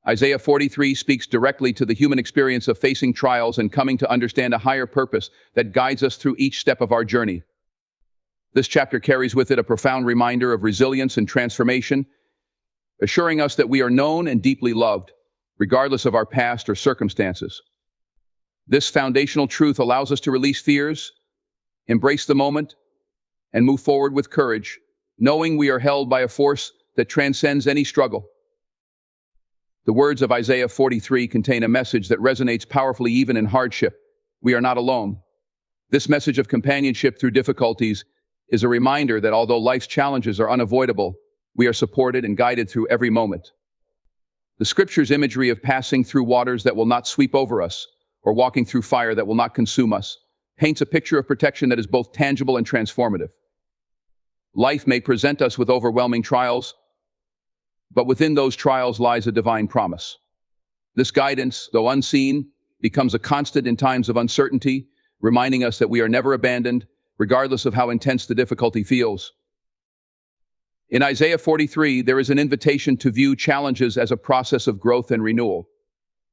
Isaiah 43 speaks directly to the human experience of facing trials and coming to understand a higher purpose that guides us through each step of our journey. This chapter carries with it a profound reminder of resilience and transformation, assuring us that we are known and deeply loved, regardless of our past or circumstances. This foundational truth allows us to release fears, embrace the moment, and move forward with courage, knowing we are held by a force that transcends any struggle. The words of Isaiah 43 contain a message that resonates powerfully even in hardship. We are not alone. This message of companionship through difficulties is a reminder that although life's challenges are unavoidable, we are supported and guided through every moment. The scripture's imagery of passing through waters that will not sweep over us, or walking through fire that will not consume us, paints a picture of protection that is both tangible and transformative. Life may present us with overwhelming trials, but within those trials lies a divine promise. This guidance, though unseen, becomes a constant in times of uncertainty, reminding us that we are never abandoned, regardless of how intense the difficulty feels. In Isaiah 43, there is an invitation to view challenges as a process of growth and renewal.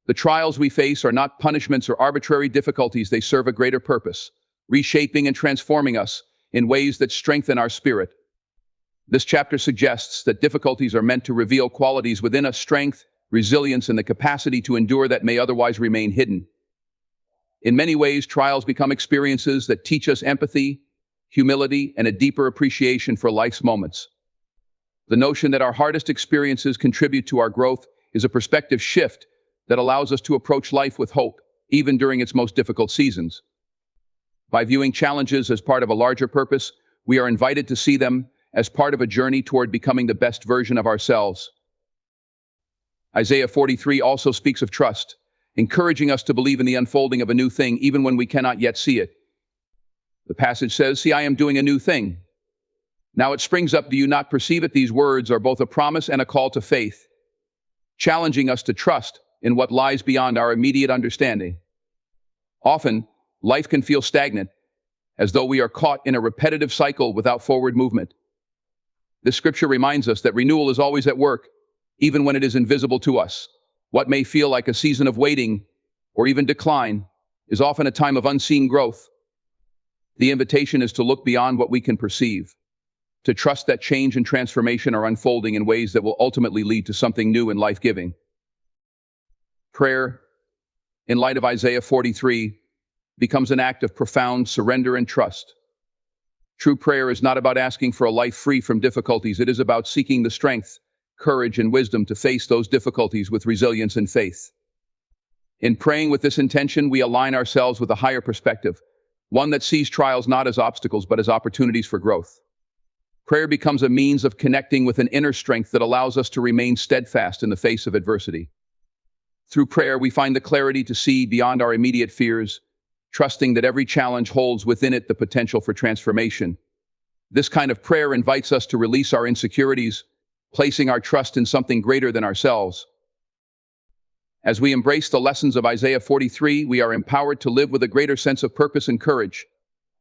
The trials we face are not punishments or arbitrary difficulties, they serve a greater purpose, reshaping and transforming us in ways that strengthen our spirit. This chapter suggests that difficulties are meant to reveal qualities within us: strength, resilience, and the capacity to endure that may otherwise remain hidden. In many ways, trials become experiences that teach us empathy, humility, and a deeper appreciation for life's moments. The notion that our hardest experiences contribute to our growth is a perspective shift that allows us to approach life with hope, even during its most difficult seasons. By viewing challenges as part of a larger purpose, we are invited to see them as part of a journey toward becoming the best version of ourselves. Isaiah 43 also speaks of trust, encouraging us to believe in the unfolding of a new thing even when we cannot yet see it. The passage says, "See, I am doing a new thing. Now it springs up, do you not perceive it?" These words are both a promise and a call to faith, challenging us to trust in what lies beyond our immediate understanding. Often, life can feel stagnant, as though we are caught in a repetitive cycle without forward movement. This scripture reminds us that renewal is always at work, even when it is invisible to us. What may feel like a season of waiting or even decline is often a time of unseen growth. The invitation is to look beyond what we can perceive, to trust that change and transformation are unfolding in ways that will ultimately lead to something new and life-giving. Prayer, in light of Isaiah 43, becomes an act of profound surrender and trust. True prayer is not about asking for a life free from difficulties. It is about seeking the strength, courage, and wisdom to face those difficulties with resilience and faith. In praying with this intention, we align ourselves with a higher perspective, one that sees trials not as obstacles but as opportunities for growth. Prayer becomes a means of connecting with an inner strength that allows us to remain steadfast in the face of adversity. Through prayer, we find the clarity to see beyond our immediate fears, trusting that every challenge holds within it the potential for transformation. This kind of prayer invites us to release our insecurities, placing our trust in something greater than ourselves. As we embrace the lessons of Isaiah 43, we are empowered to live with a greater sense of purpose and courage.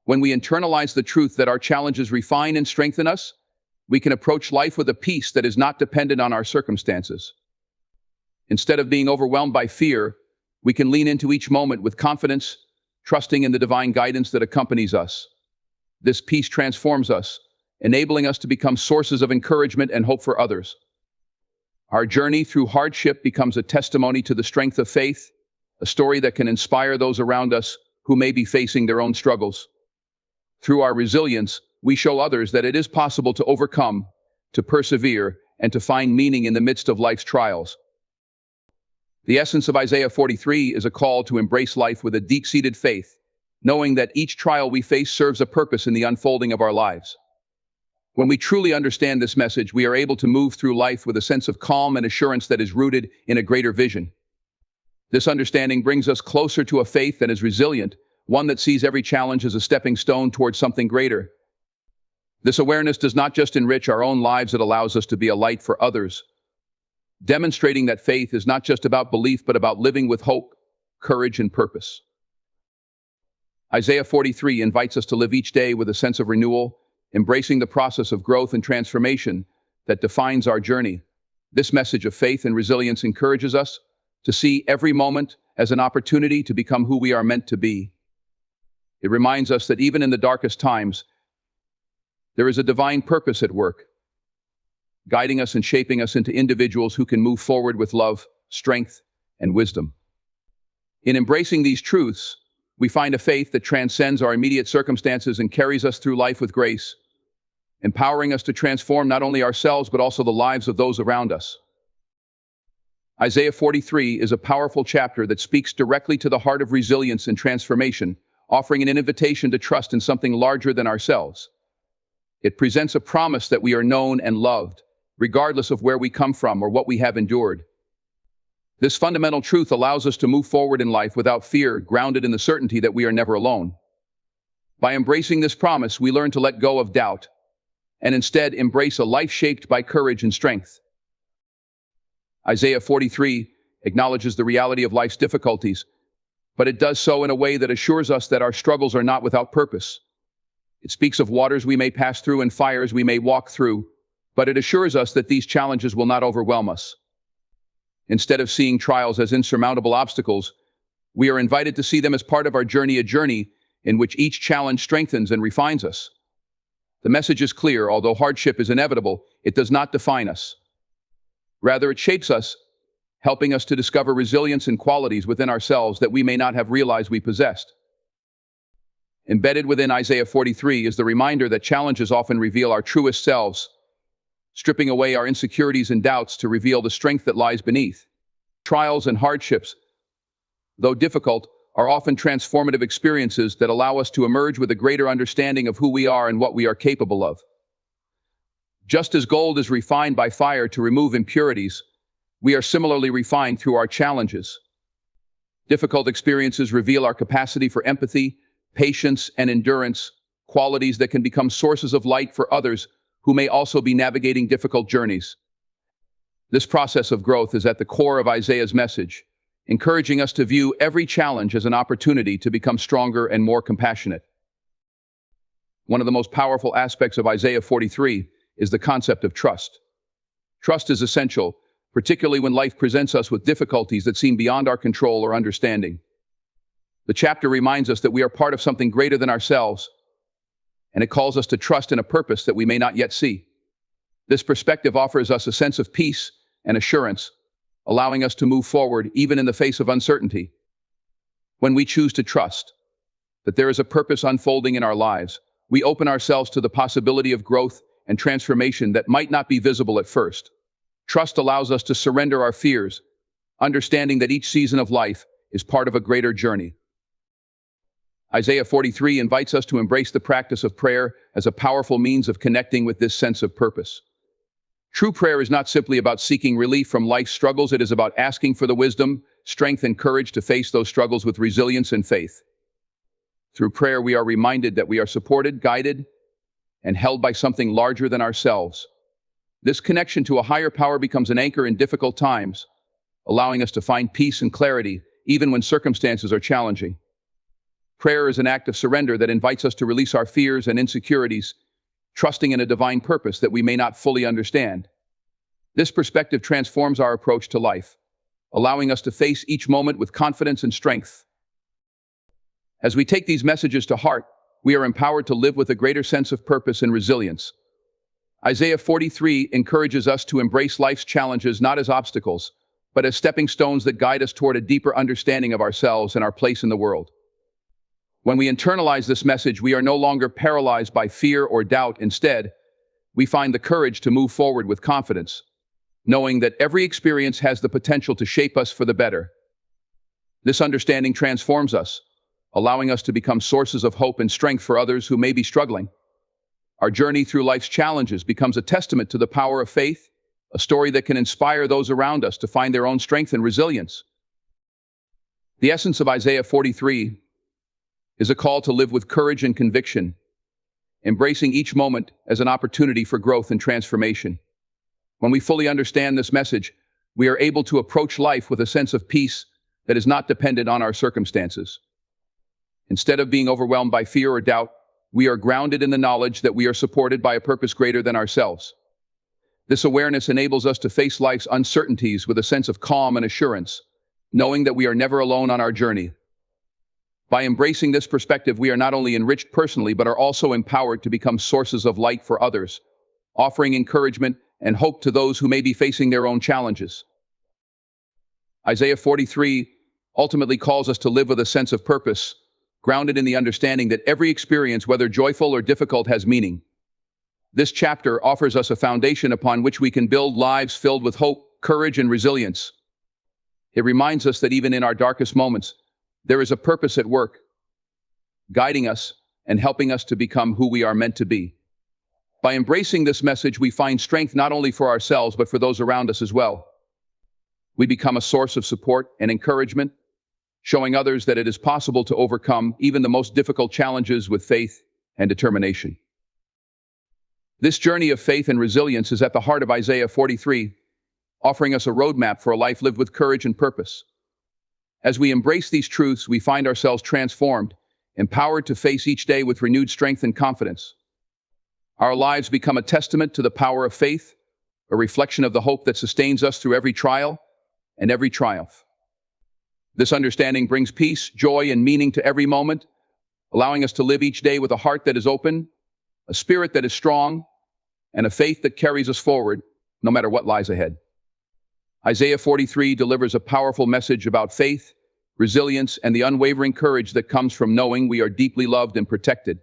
When we internalize the truth that our challenges refine and strengthen us, we can approach life with a peace that is not dependent on our circumstances. Instead of being overwhelmed by fear, we can lean into each moment with confidence, trusting in the divine guidance that accompanies us. This peace transforms us, enabling us to become sources of encouragement and hope for others. Our journey through hardship becomes a testimony to the strength of faith, a story that can inspire those around us who may be facing their own struggles. Through our resilience, we show others that it is possible to overcome, to persevere, and to find meaning in the midst of life's trials. The essence of Isaiah 43 is a call to embrace life with a deep-seated faith, knowing that each trial we face serves a purpose in the unfolding of our lives. When we truly understand this message, we are able to move through life with a sense of calm and assurance that is rooted in a greater vision. This understanding brings us closer to a faith that is resilient, one that sees every challenge as a stepping stone towards something greater. This awareness does not just enrich our own lives, it allows us to be a light for others, demonstrating that faith is not just about belief, but about living with hope, courage, and purpose. Isaiah 43 invites us to live each day with a sense of renewal, embracing the process of growth and transformation that defines our journey. This message of faith and resilience encourages us to see every moment as an opportunity to become who we are meant to be. It reminds us that even in the darkest times, there is a divine purpose at work, guiding us and shaping us into individuals who can move forward with love, strength, and wisdom. In embracing these truths, we find a faith that transcends our immediate circumstances and carries us through life with grace, empowering us to transform not only ourselves but also the lives of those around us. Isaiah 43 is a powerful chapter that speaks directly to the heart of resilience and transformation, offering an invitation to trust in something larger than ourselves. It presents a promise that we are known and loved, regardless of where we come from or what we have endured. This fundamental truth allows us to move forward in life without fear, grounded in the certainty that we are never alone. By embracing this promise, we learn to let go of doubt and instead embrace a life shaped by courage and strength. Isaiah 43 acknowledges the reality of life's difficulties, but it does so in a way that assures us that our struggles are not without purpose. It speaks of waters we may pass through and fires we may walk through, but it assures us that these challenges will not overwhelm us. Instead of seeing trials as insurmountable obstacles, we are invited to see them as part of our journey, a journey in which each challenge strengthens and refines us. The message is clear: although hardship is inevitable, it does not define us. Rather, it shapes us, helping us to discover resilience and qualities within ourselves that we may not have realized we possessed. Embedded within Isaiah 43 is the reminder that challenges often reveal our truest selves, stripping away our insecurities and doubts to reveal the strength that lies beneath. Trials and hardships, though difficult, are often transformative experiences that allow us to emerge with a greater understanding of who we are and what we are capable of. Just as gold is refined by fire to remove impurities, we are similarly refined through our challenges. Difficult experiences reveal our capacity for empathy, patience, and endurance, qualities that can become sources of light for others who may also be navigating difficult journeys. This process of growth is at the core of Isaiah's message, encouraging us to view every challenge as an opportunity to become stronger and more compassionate. One of the most powerful aspects of Isaiah 43 is the concept of trust. Trust is essential, particularly when life presents us with difficulties that seem beyond our control or understanding. The chapter reminds us that we are part of something greater than ourselves, and it calls us to trust in a purpose that we may not yet see. This perspective offers us a sense of peace and assurance, allowing us to move forward even in the face of uncertainty. When we choose to trust that there is a purpose unfolding in our lives, we open ourselves to the possibility of growth and transformation that might not be visible at first. Trust allows us to surrender our fears, understanding that each season of life is part of a greater journey. Isaiah 43 invites us to embrace the practice of prayer as a powerful means of connecting with this sense of purpose. True prayer is not simply about seeking relief from life's struggles, it is about asking for the wisdom, strength, and courage to face those struggles with resilience and faith. Through prayer, we are reminded that we are supported, guided, and held by something larger than ourselves. This connection to a higher power becomes an anchor in difficult times, allowing us to find peace and clarity even when circumstances are challenging. Prayer is an act of surrender that invites us to release our fears and insecurities, trusting in a divine purpose that we may not fully understand. This perspective transforms our approach to life, allowing us to face each moment with confidence and strength. As we take these messages to heart, we are empowered to live with a greater sense of purpose and resilience. Isaiah 43 encourages us to embrace life's challenges not as obstacles, but as stepping stones that guide us toward a deeper understanding of ourselves and our place in the world. When we internalize this message, we are no longer paralyzed by fear or doubt. Instead, we find the courage to move forward with confidence, knowing that every experience has the potential to shape us for the better. This understanding transforms us, allowing us to become sources of hope and strength for others who may be struggling. Our journey through life's challenges becomes a testament to the power of faith, a story that can inspire those around us to find their own strength and resilience. The essence of Isaiah 43 is a call to live with courage and conviction, embracing each moment as an opportunity for growth and transformation. When we fully understand this message, we are able to approach life with a sense of peace that is not dependent on our circumstances. Instead of being overwhelmed by fear or doubt, we are grounded in the knowledge that we are supported by a purpose greater than ourselves. This awareness enables us to face life's uncertainties with a sense of calm and assurance, knowing that we are never alone on our journey. By embracing this perspective, we are not only enriched personally, but are also empowered to become sources of light for others, offering encouragement and hope to those who may be facing their own challenges. Isaiah 43 ultimately calls us to live with a sense of purpose, grounded in the understanding that every experience, whether joyful or difficult, has meaning. This chapter offers us a foundation upon which we can build lives filled with hope, courage, and resilience. It reminds us that even in our darkest moments, there is a purpose at work, guiding us and helping us to become who we are meant to be. By embracing this message, we find strength not only for ourselves, but for those around us as well. We become a source of support and encouragement, showing others that it is possible to overcome even the most difficult challenges with faith and determination. This journey of faith and resilience is at the heart of Isaiah 43, offering us a roadmap for a life lived with courage and purpose. As we embrace these truths, we find ourselves transformed, empowered to face each day with renewed strength and confidence. Our lives become a testament to the power of faith, a reflection of the hope that sustains us through every trial and every triumph. This understanding brings peace, joy, and meaning to every moment, allowing us to live each day with a heart that is open, a spirit that is strong, and a faith that carries us forward, no matter what lies ahead. Isaiah 43 delivers a powerful message about faith, resilience, and the unwavering courage that comes from knowing we are deeply loved and protected.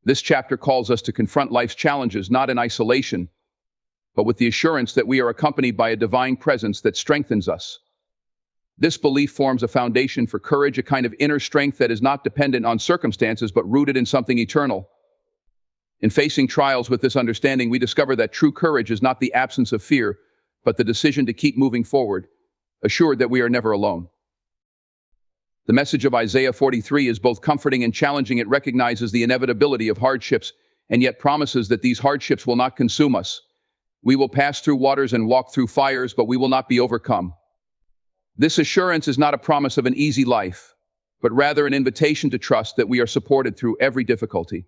This chapter calls us to confront life's challenges not in isolation, but with the assurance that we are accompanied by a divine presence that strengthens us. This belief forms a foundation for courage, a kind of inner strength that is not dependent on circumstances, but rooted in something eternal. In facing trials with this understanding, we discover that true courage is not the absence of fear, but the decision to keep moving forward, assured that we are never alone. The message of Isaiah 43 is both comforting and challenging. It recognizes the inevitability of hardships, and yet promises that these hardships will not consume us. We will pass through waters and walk through fires, but we will not be overcome. This assurance is not a promise of an easy life, but rather an invitation to trust that we are supported through every difficulty.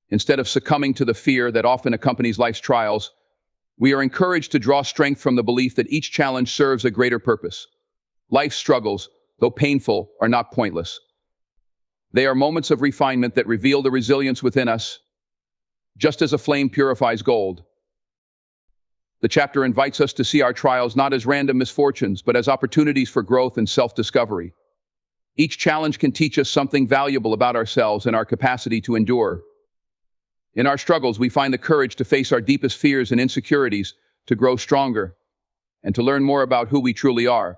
Instead of succumbing to the fear that often accompanies life's trials, we are encouraged to draw strength from the belief that each challenge serves a greater purpose. Life's struggles, though painful, are not pointless. They are moments of refinement that reveal the resilience within us, just as a flame purifies gold. The chapter invites us to see our trials not as random misfortunes, but as opportunities for growth and self-discovery. Each challenge can teach us something valuable about ourselves and our capacity to endure. In our struggles, we find the courage to face our deepest fears and insecurities, to grow stronger, and to learn more about who we truly are.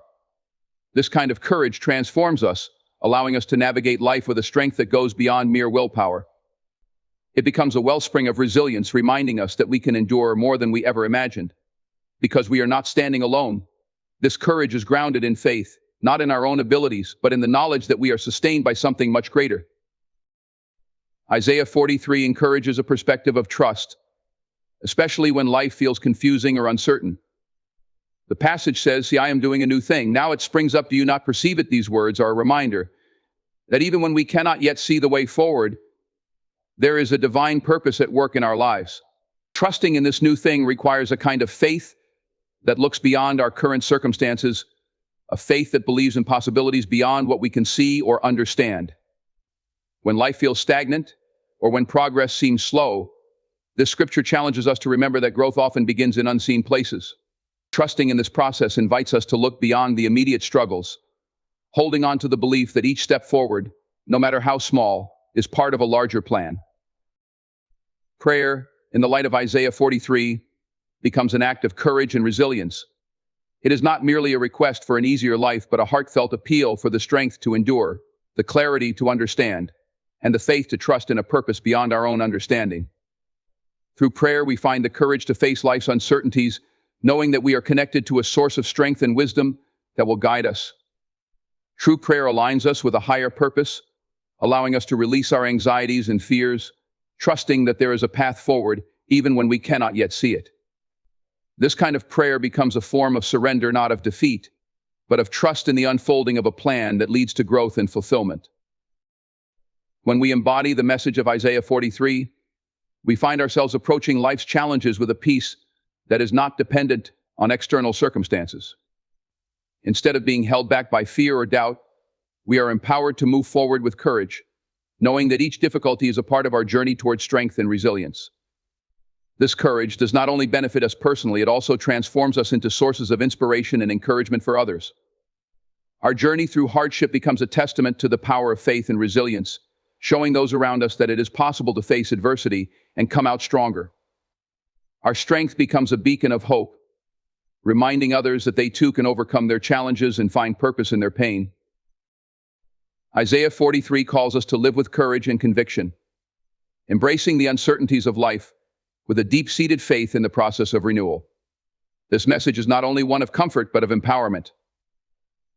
This kind of courage transforms us, allowing us to navigate life with a strength that goes beyond mere willpower. It becomes a wellspring of resilience, reminding us that we can endure more than we ever imagined. Because we are not standing alone, this courage is grounded in faith, not in our own abilities, but in the knowledge that we are sustained by something much greater. Isaiah 43 encourages a perspective of trust, especially when life feels confusing or uncertain. The passage says, "See, I am doing a new thing. Now it springs up. Do you not perceive it?" These words are a reminder that even when we cannot yet see the way forward, there is a divine purpose at work in our lives. Trusting in this new thing requires a kind of faith that looks beyond our current circumstances, a faith that believes in possibilities beyond what we can see or understand. When life feels stagnant, or when progress seems slow, this scripture challenges us to remember that growth often begins in unseen places. Trusting in this process invites us to look beyond the immediate struggles, holding on to the belief that each step forward, no matter how small, is part of a larger plan. Prayer, in the light of Isaiah 43, becomes an act of courage and resilience. It is not merely a request for an easier life, but a heartfelt appeal for the strength to endure, the clarity to understand, and the faith to trust in a purpose beyond our own understanding. Through prayer, we find the courage to face life's uncertainties, knowing that we are connected to a source of strength and wisdom that will guide us. True prayer aligns us with a higher purpose, allowing us to release our anxieties and fears, trusting that there is a path forward even when we cannot yet see it. This kind of prayer becomes a form of surrender, not of defeat, but of trust in the unfolding of a plan that leads to growth and fulfillment. When we embody the message of Isaiah 43, we find ourselves approaching life's challenges with a peace that is not dependent on external circumstances. Instead of being held back by fear or doubt, we are empowered to move forward with courage, knowing that each difficulty is a part of our journey towards strength and resilience. This courage does not only benefit us personally, it also transforms us into sources of inspiration and encouragement for others. Our journey through hardship becomes a testament to the power of faith and resilience, showing those around us that it is possible to face adversity and come out stronger. Our strength becomes a beacon of hope, reminding others that they too can overcome their challenges and find purpose in their pain. Isaiah 43 calls us to live with courage and conviction, embracing the uncertainties of life with a deep-seated faith in the process of renewal. This message is not only one of comfort, but of empowerment.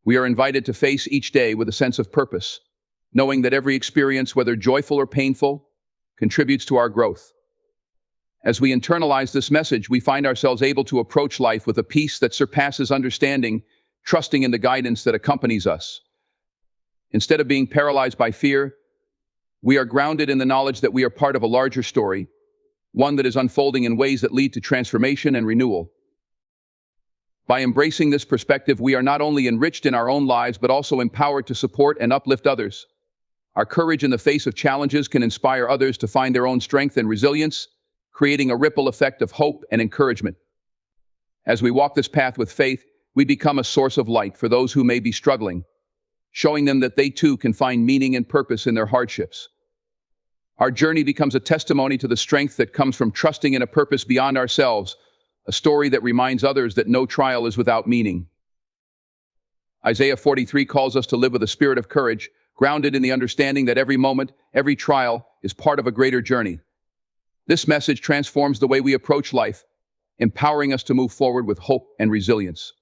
We are invited to face each day with a sense of purpose, knowing that every experience, whether joyful or painful, contributes to our growth. As we internalize this message, we find ourselves able to approach life with a peace that surpasses understanding, trusting in the guidance that accompanies us. Instead of being paralyzed by fear, we are grounded in the knowledge that we are part of a larger story, one that is unfolding in ways that lead to transformation and renewal. By embracing this perspective, we are not only enriched in our own lives, but also empowered to support and uplift others. Our courage in the face of challenges can inspire others to find their own strength and resilience, creating a ripple effect of hope and encouragement. As we walk this path with faith, we become a source of light for those who may be struggling, showing them that they too can find meaning and purpose in their hardships. Our journey becomes a testimony to the strength that comes from trusting in a purpose beyond ourselves, a story that reminds others that no trial is without meaning. Isaiah 43 calls us to live with a spirit of courage, grounded in the understanding that every moment, every trial, is part of a greater journey. This message transforms the way we approach life, empowering us to move forward with hope and resilience.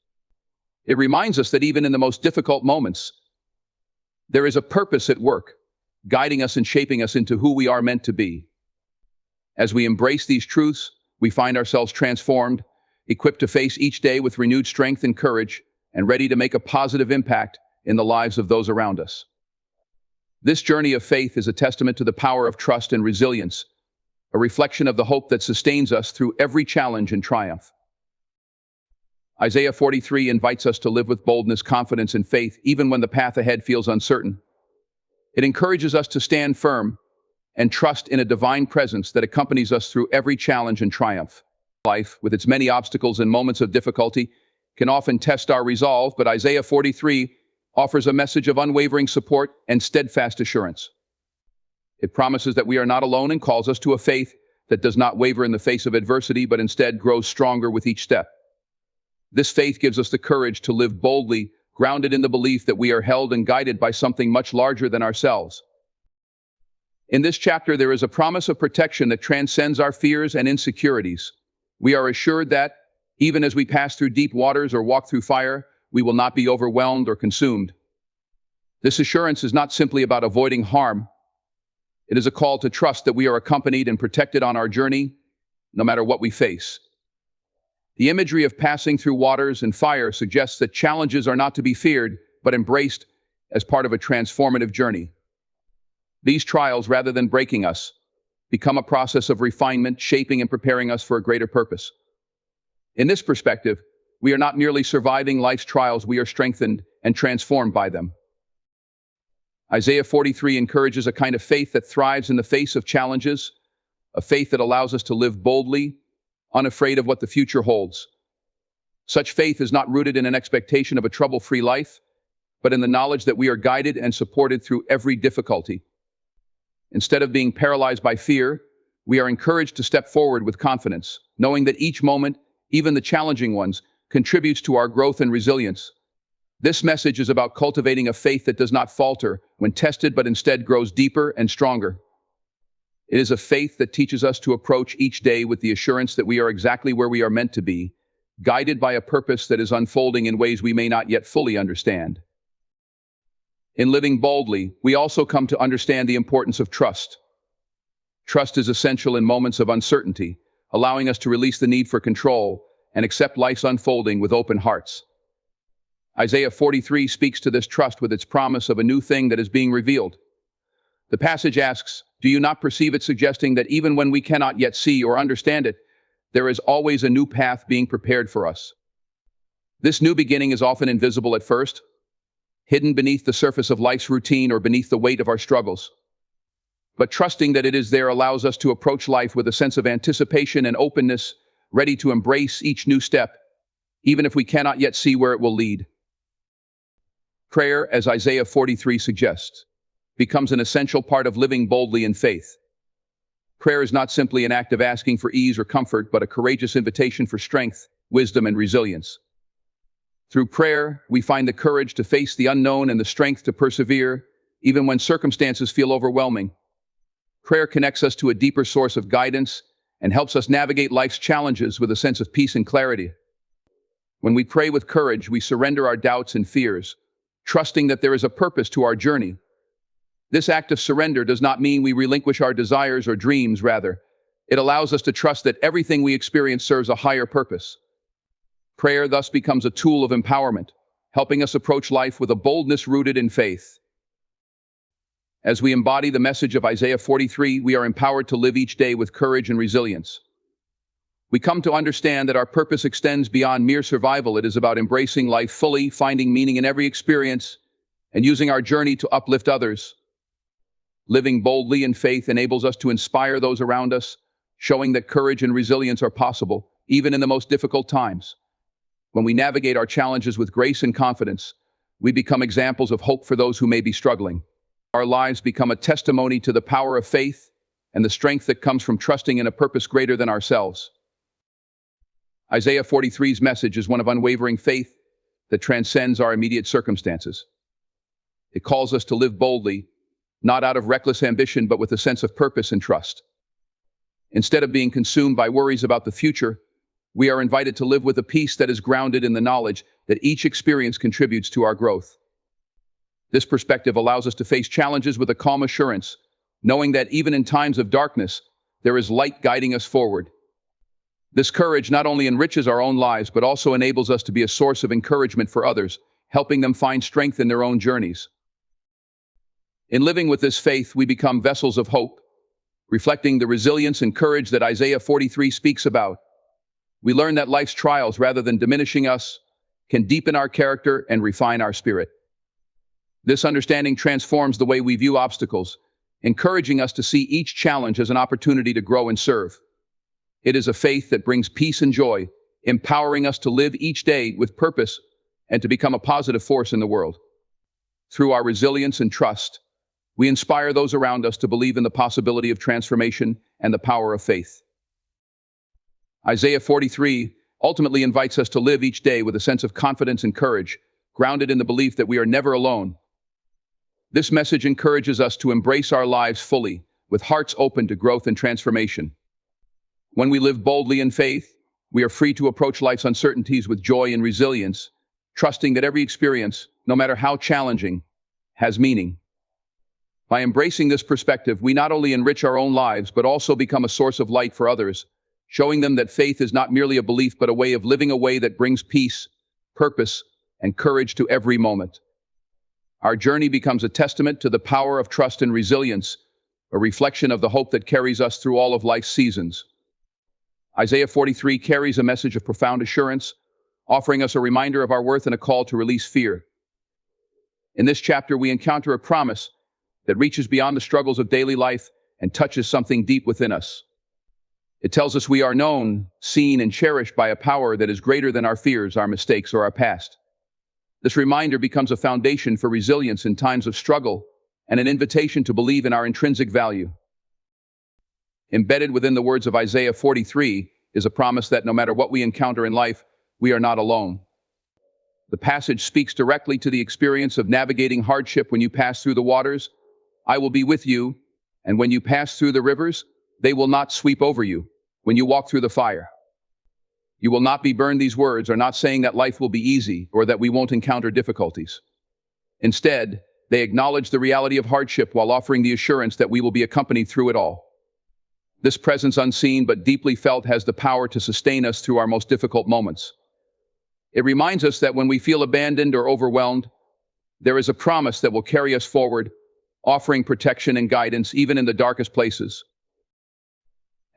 It reminds us that even in the most difficult moments, there is a purpose at work, guiding us and shaping us into who we are meant to be. As we embrace these truths, we find ourselves transformed, equipped to face each day with renewed strength and courage, and ready to make a positive impact in the lives of those around us. This journey of faith is a testament to the power of trust and resilience, a reflection of the hope that sustains us through every challenge and triumph. Isaiah 43 invites us to live with boldness, confidence, and faith, even when the path ahead feels uncertain. It encourages us to stand firm and trust in a divine presence that accompanies us through every challenge and triumph. Life, with its many obstacles and moments of difficulty, can often test our resolve, but Isaiah 43 offers a message of unwavering support and steadfast assurance. It promises that we are not alone and calls us to a faith that does not waver in the face of adversity, but instead grows stronger with each step. This faith gives us the courage to live boldly, grounded in the belief that we are held and guided by something much larger than ourselves. In this chapter, there is a promise of protection that transcends our fears and insecurities. We are assured that, even as we pass through deep waters or walk through fire, we will not be overwhelmed or consumed. This assurance is not simply about avoiding harm. It is a call to trust that we are accompanied and protected on our journey, no matter what we face. The imagery of passing through waters and fire suggests that challenges are not to be feared, but embraced as part of a transformative journey. These trials, rather than breaking us, become a process of refinement, shaping and preparing us for a greater purpose. In this perspective, we are not merely surviving life's trials, we are strengthened and transformed by them. Isaiah 43 encourages a kind of faith that thrives in the face of challenges, a faith that allows us to live boldly, unafraid of what the future holds. Such faith is not rooted in an expectation of a trouble-free life, but in the knowledge that we are guided and supported through every difficulty. Instead of being paralyzed by fear, we are encouraged to step forward with confidence, knowing that each moment, even the challenging ones, contributes to our growth and resilience. This message is about cultivating a faith that does not falter when tested, but instead grows deeper and stronger. It is a faith that teaches us to approach each day with the assurance that we are exactly where we are meant to be, guided by a purpose that is unfolding in ways we may not yet fully understand. In living boldly, we also come to understand the importance of trust. Trust is essential in moments of uncertainty, allowing us to release the need for control and accept life's unfolding with open hearts. Isaiah 43 speaks to this trust with its promise of a new thing that is being revealed. The passage asks, "Do you not perceive it?" suggesting that even when we cannot yet see or understand it, there is always a new path being prepared for us. This new beginning is often invisible at first, hidden beneath the surface of life's routine or beneath the weight of our struggles. But trusting that it is there allows us to approach life with a sense of anticipation and openness, ready to embrace each new step, even if we cannot yet see where it will lead. Prayer, as Isaiah 43 suggests, becomes an essential part of living boldly in faith. Prayer is not simply an act of asking for ease or comfort, but a courageous invitation for strength, wisdom, and resilience. Through prayer, we find the courage to face the unknown and the strength to persevere, even when circumstances feel overwhelming. Prayer connects us to a deeper source of guidance and helps us navigate life's challenges with a sense of peace and clarity. When we pray with courage, we surrender our doubts and fears, trusting that there is a purpose to our journey. This act of surrender does not mean we relinquish our desires or dreams, rather, it allows us to trust that everything we experience serves a higher purpose. Prayer thus becomes a tool of empowerment, helping us approach life with a boldness rooted in faith. As we embody the message of Isaiah 43, we are empowered to live each day with courage and resilience. We come to understand that our purpose extends beyond mere survival. It is about embracing life fully, finding meaning in every experience, and using our journey to uplift others. Living boldly in faith enables us to inspire those around us, showing that courage and resilience are possible, even in the most difficult times. When we navigate our challenges with grace and confidence, we become examples of hope for those who may be struggling. Our lives become a testimony to the power of faith and the strength that comes from trusting in a purpose greater than ourselves. Isaiah 43's message is one of unwavering faith that transcends our immediate circumstances. It calls us to live boldly, not out of reckless ambition, but with a sense of purpose and trust. Instead of being consumed by worries about the future, we are invited to live with a peace that is grounded in the knowledge that each experience contributes to our growth. This perspective allows us to face challenges with a calm assurance, knowing that even in times of darkness, there is light guiding us forward. This courage not only enriches our own lives, but also enables us to be a source of encouragement for others, helping them find strength in their own journeys. In living with this faith, we become vessels of hope, reflecting the resilience and courage that Isaiah 43 speaks about. We learn that life's trials, rather than diminishing us, can deepen our character and refine our spirit. This understanding transforms the way we view obstacles, encouraging us to see each challenge as an opportunity to grow and serve. It is a faith that brings peace and joy, empowering us to live each day with purpose and to become a positive force in the world. Through our resilience and trust, we inspire those around us to believe in the possibility of transformation and the power of faith. Isaiah 43 ultimately invites us to live each day with a sense of confidence and courage, grounded in the belief that we are never alone. This message encourages us to embrace our lives fully, with hearts open to growth and transformation. When we live boldly in faith, we are free to approach life's uncertainties with joy and resilience, trusting that every experience, no matter how challenging, has meaning. By embracing this perspective, we not only enrich our own lives, but also become a source of light for others, showing them that faith is not merely a belief, but a way of living, a way that brings peace, purpose, and courage to every moment. Our journey becomes a testament to the power of trust and resilience, a reflection of the hope that carries us through all of life's seasons. Isaiah 43 carries a message of profound assurance, offering us a reminder of our worth and a call to release fear. In this chapter, we encounter a promise that reaches beyond the struggles of daily life and touches something deep within us. It tells us we are known, seen, and cherished by a power that is greater than our fears, our mistakes, or our past. This reminder becomes a foundation for resilience in times of struggle and an invitation to believe in our intrinsic value. Embedded within the words of Isaiah 43 is a promise that no matter what we encounter in life, we are not alone. The passage speaks directly to the experience of navigating hardship. When you pass through the waters, I will be with you, and when you pass through the rivers, they will not sweep over you. When you walk through the fire, you will not be burned. These words are not saying that life will be easy or that we won't encounter difficulties. Instead, they acknowledge the reality of hardship while offering the assurance that we will be accompanied through it all. This presence, unseen but deeply felt, has the power to sustain us through our most difficult moments. It reminds us that when we feel abandoned or overwhelmed, there is a promise that will carry us forward, offering protection and guidance even in the darkest places.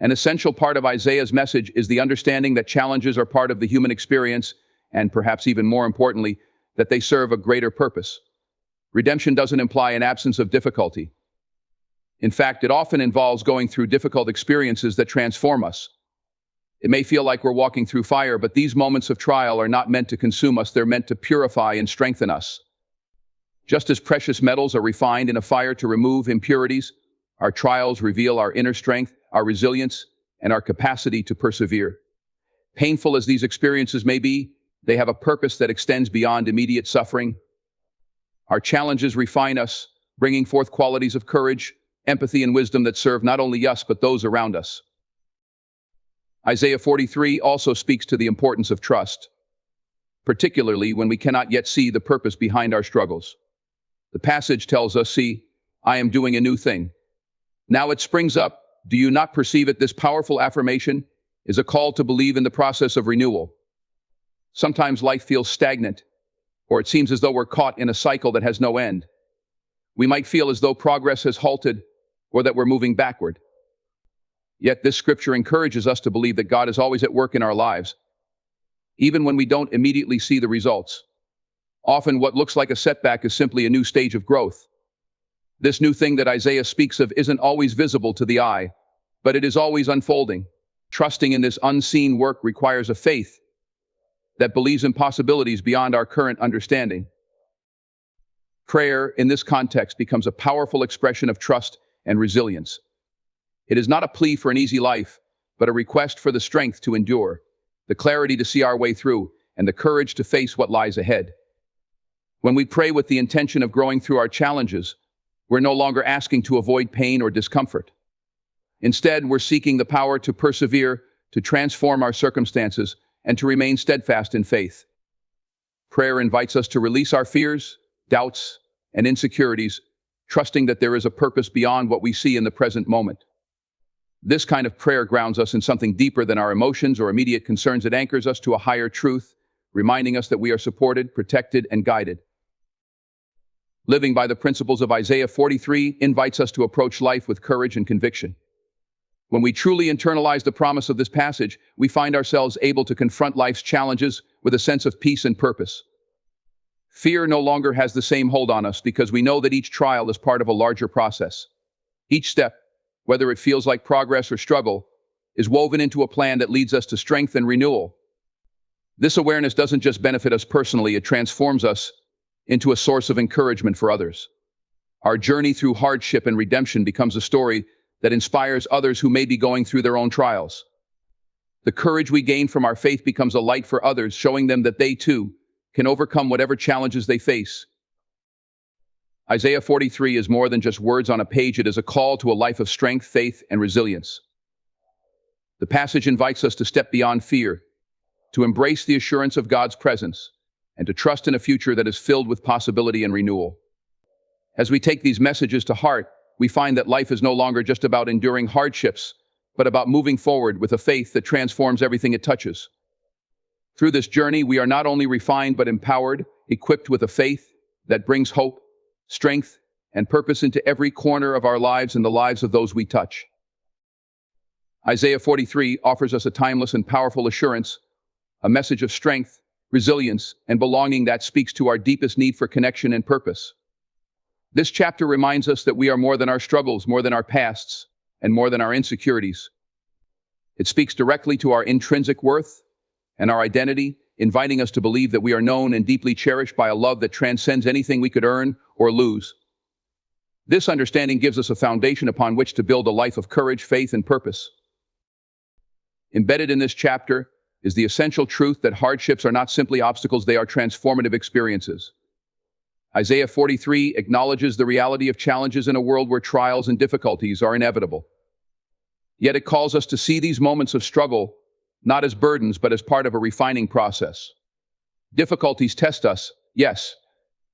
An essential part of Isaiah's message is the understanding that challenges are part of the human experience, and perhaps even more importantly, that they serve a greater purpose. Redemption doesn't imply an absence of difficulty. In fact, it often involves going through difficult experiences that transform us. It may feel like we're walking through fire, but these moments of trial are not meant to consume us, they're meant to purify and strengthen us. Just as precious metals are refined in a fire to remove impurities, our trials reveal our inner strength, our resilience, and our capacity to persevere. Painful as these experiences may be, they have a purpose that extends beyond immediate suffering. Our challenges refine us, bringing forth qualities of courage, empathy, and wisdom that serve not only us but those around us. Isaiah 43 also speaks to the importance of trust, particularly when we cannot yet see the purpose behind our struggles. The passage tells us, "See, I am doing a new thing. Now it springs up. Do you not perceive it?" This powerful affirmation is a call to believe in the process of renewal. Sometimes life feels stagnant, or it seems as though we're caught in a cycle that has no end. We might feel as though progress has halted, or that we're moving backward. Yet this scripture encourages us to believe that God is always at work in our lives, even when we don't immediately see the results. Often what looks like a setback is simply a new stage of growth. This new thing that Isaiah speaks of isn't always visible to the eye, but it is always unfolding. Trusting in this unseen work requires a faith that believes in possibilities beyond our current understanding. Prayer, in this context, becomes a powerful expression of trust and resilience. It is not a plea for an easy life, but a request for the strength to endure, the clarity to see our way through, and the courage to face what lies ahead. When we pray with the intention of growing through our challenges, we're no longer asking to avoid pain or discomfort. Instead, we're seeking the power to persevere, to transform our circumstances, and to remain steadfast in faith. Prayer invites us to release our fears, doubts, and insecurities, trusting that there is a purpose beyond what we see in the present moment. This kind of prayer grounds us in something deeper than our emotions or immediate concerns. It anchors us to a higher truth, reminding us that we are supported, protected, and guided. Living by the principles of Isaiah 43 invites us to approach life with courage and conviction. When we truly internalize the promise of this passage, we find ourselves able to confront life's challenges with a sense of peace and purpose. Fear no longer has the same hold on us because we know that each trial is part of a larger process. Each step, whether it feels like progress or struggle, is woven into a plan that leads us to strength and renewal. This awareness doesn't just benefit us personally, it transforms us into a source of encouragement for others. Our journey through hardship and redemption becomes a story that inspires others who may be going through their own trials. The courage we gain from our faith becomes a light for others, showing them that they too can overcome whatever challenges they face. Isaiah 43 is more than just words on a page. It is a call to a life of strength, faith, and resilience. The passage invites us to step beyond fear, to embrace the assurance of God's presence, and to trust in a future that is filled with possibility and renewal. As we take these messages to heart, we find that life is no longer just about enduring hardships, but about moving forward with a faith that transforms everything it touches. Through this journey, we are not only refined but empowered, equipped with a faith that brings hope, strength, and purpose into every corner of our lives and the lives of those we touch. Isaiah 43 offers us a timeless and powerful assurance, a message of strength, resilience, and belonging that speaks to our deepest need for connection and purpose. This chapter reminds us that we are more than our struggles, more than our pasts, and more than our insecurities. It speaks directly to our intrinsic worth and our identity, inviting us to believe that we are known and deeply cherished by a love that transcends anything we could earn or lose. This understanding gives us a foundation upon which to build a life of courage, faith, and purpose. Embedded in this chapter is the essential truth that hardships are not simply obstacles, they are transformative experiences. Isaiah 43 acknowledges the reality of challenges in a world where trials and difficulties are inevitable. Yet it calls us to see these moments of struggle not as burdens, but as part of a refining process. Difficulties test us, yes,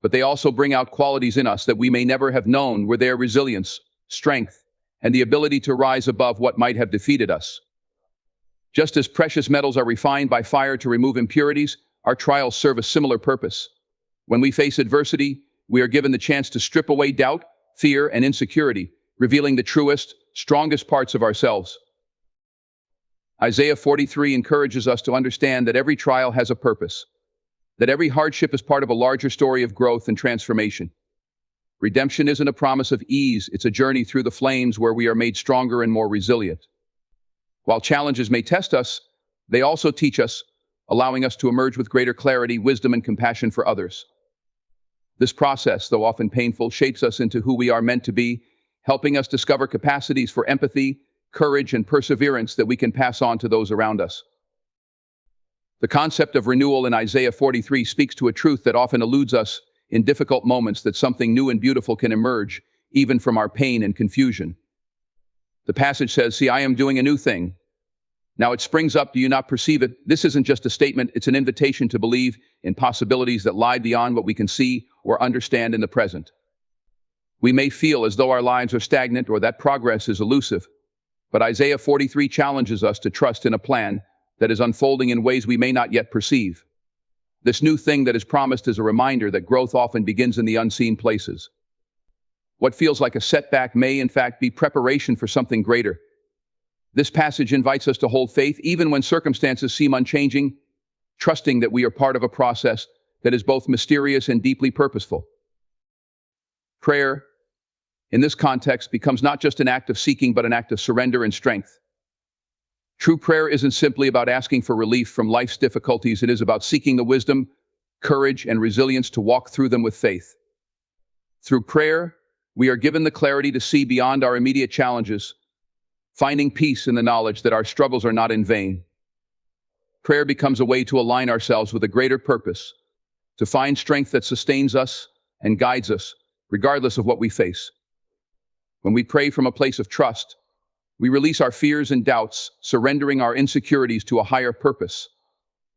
but they also bring out qualities in us that we may never have known were there: resilience, strength, and the ability to rise above what might have defeated us. Just as precious metals are refined by fire to remove impurities, our trials serve a similar purpose. When we face adversity, we are given the chance to strip away doubt, fear, and insecurity, revealing the truest, strongest parts of ourselves. Isaiah 43 encourages us to understand that every trial has a purpose, that every hardship is part of a larger story of growth and transformation. Redemption isn't a promise of ease, it's a journey through the flames where we are made stronger and more resilient. While challenges may test us, they also teach us, allowing us to emerge with greater clarity, wisdom, and compassion for others. This process, though often painful, shapes us into who we are meant to be, helping us discover capacities for empathy, courage, and perseverance that we can pass on to those around us. The concept of renewal in Isaiah 43 speaks to a truth that often eludes us in difficult moments, that something new and beautiful can emerge, even from our pain and confusion. The passage says, "See, I am doing a new thing. Now it springs up, do you not perceive it?" This isn't just a statement, it's an invitation to believe in possibilities that lie beyond what we can see or understand in the present. We may feel as though our lives are stagnant or that progress is elusive, but Isaiah 43 challenges us to trust in a plan that is unfolding in ways we may not yet perceive. This new thing that is promised is a reminder that growth often begins in the unseen places. What feels like a setback may in fact be preparation for something greater. This passage invites us to hold faith even when circumstances seem unchanging, trusting that we are part of a process that is both mysterious and deeply purposeful. Prayer, in this context, becomes not just an act of seeking, but an act of surrender and strength. True prayer isn't simply about asking for relief from life's difficulties, it is about seeking the wisdom, courage, and resilience to walk through them with faith. Through prayer, we are given the clarity to see beyond our immediate challenges, finding peace in the knowledge that our struggles are not in vain. Prayer becomes a way to align ourselves with a greater purpose, to find strength that sustains us and guides us, regardless of what we face. When we pray from a place of trust, we release our fears and doubts, surrendering our insecurities to a higher purpose.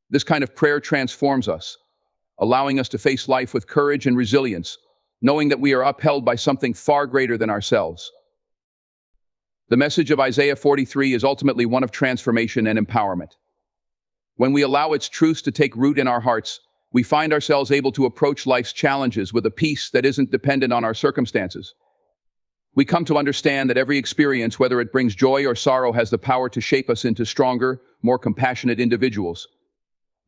This kind of prayer transforms us, allowing us to face life with courage and resilience, knowing that we are upheld by something far greater than ourselves. The message of Isaiah 43 is ultimately one of transformation and empowerment. When we allow its truths to take root in our hearts, we find ourselves able to approach life's challenges with a peace that isn't dependent on our circumstances. We come to understand that every experience, whether it brings joy or sorrow, has the power to shape us into stronger, more compassionate individuals.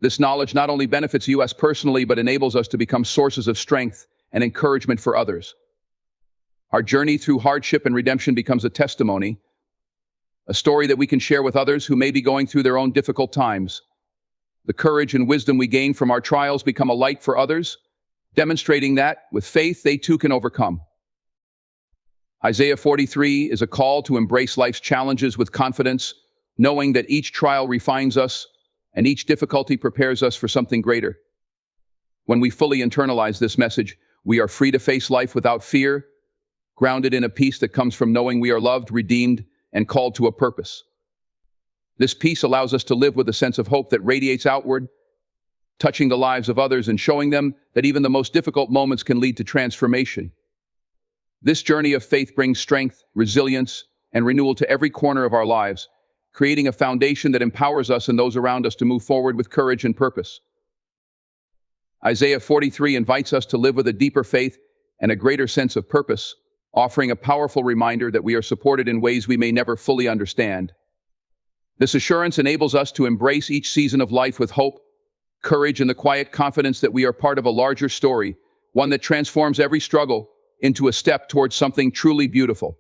This knowledge not only benefits us personally, but enables us to become sources of strength and encouragement for others. Our journey through hardship and redemption becomes a testimony, a story that we can share with others who may be going through their own difficult times. The courage and wisdom we gain from our trials become a light for others, demonstrating that, with faith, they too can overcome. Isaiah 43 is a call to embrace life's challenges with confidence, knowing that each trial refines us and each difficulty prepares us for something greater. When we fully internalize this message, we are free to face life without fear, grounded in a peace that comes from knowing we are loved, redeemed, and called to a purpose. This peace allows us to live with a sense of hope that radiates outward, touching the lives of others and showing them that even the most difficult moments can lead to transformation. This journey of faith brings strength, resilience, and renewal to every corner of our lives, creating a foundation that empowers us and those around us to move forward with courage and purpose. Isaiah 43 invites us to live with a deeper faith and a greater sense of purpose, offering a powerful reminder that we are supported in ways we may never fully understand. This assurance enables us to embrace each season of life with hope, courage, and the quiet confidence that we are part of a larger story, one that transforms every struggle into a step towards something truly beautiful.